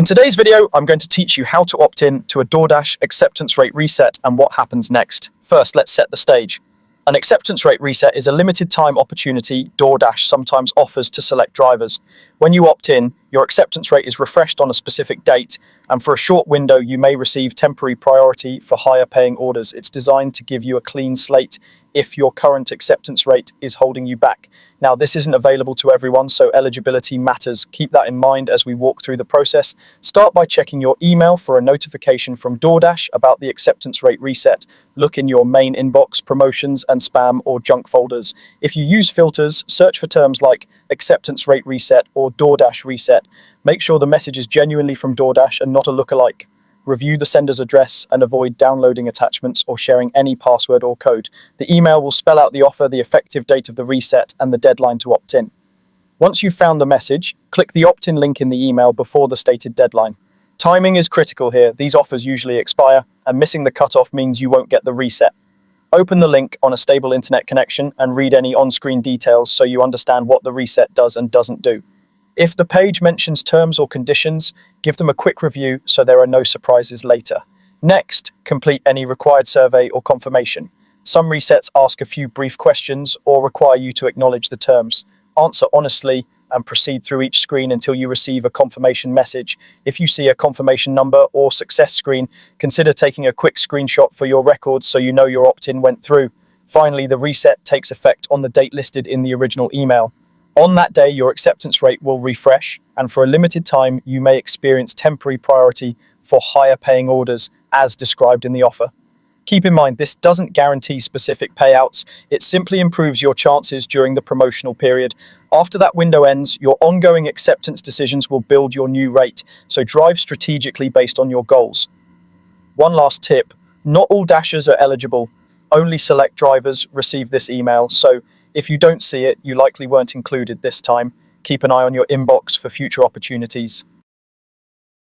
In today's video, I'm going to teach you how to opt in to a Doordash acceptance rate reset and what happens next. First, let's set the stage. An acceptance rate reset is a limited time opportunity Doordash sometimes offers to select drivers. When you opt in, your acceptance rate is refreshed on a specific date, and for a short window, you may receive temporary priority for higher paying orders. It's designed to give you a clean slate if your current acceptance rate is holding you back. Now, this isn't available to everyone, so eligibility matters. Keep that in mind as we walk through the process. Start by checking your email for a notification from Doordash about the acceptance rate reset. Look in your main inbox, promotions, and spam or junk folders. If you use filters, search for terms like acceptance rate reset or Doordash reset. Make sure the message is genuinely from Doordash and not a lookalike. Review the sender's address and avoid downloading attachments or sharing any password or code. The email will spell out the offer, the effective date of the reset, and the deadline to opt in. Once you've found the message, click the opt-in link in the email before the stated deadline. Timing is critical here. These offers usually expire, and missing the cutoff means you won't get the reset. Open the link on a stable internet connection and read any on-screen details so you understand what the reset does and doesn't do. If the page mentions terms or conditions, give them a quick review so there are no surprises later. Next, complete any required survey or confirmation. Some resets ask a few brief questions or require you to acknowledge the terms. Answer honestly and proceed through each screen until you receive a confirmation message. If you see a confirmation number or success screen, consider taking a quick screenshot for your records so you know your opt-in went through. Finally, the reset takes effect on the date listed in the original email. On that day, your acceptance rate will refresh, and for a limited time, you may experience temporary priority for higher paying orders as described in the offer. Keep in mind, this doesn't guarantee specific payouts. It simply improves your chances during the promotional period. After that window ends, your ongoing acceptance decisions will build your new rate, so drive strategically based on your goals. One last tip, not all dashers are eligible. Only select drivers receive this email, so if you don't see it, you likely weren't included this time. Keep an eye on your inbox for future opportunities.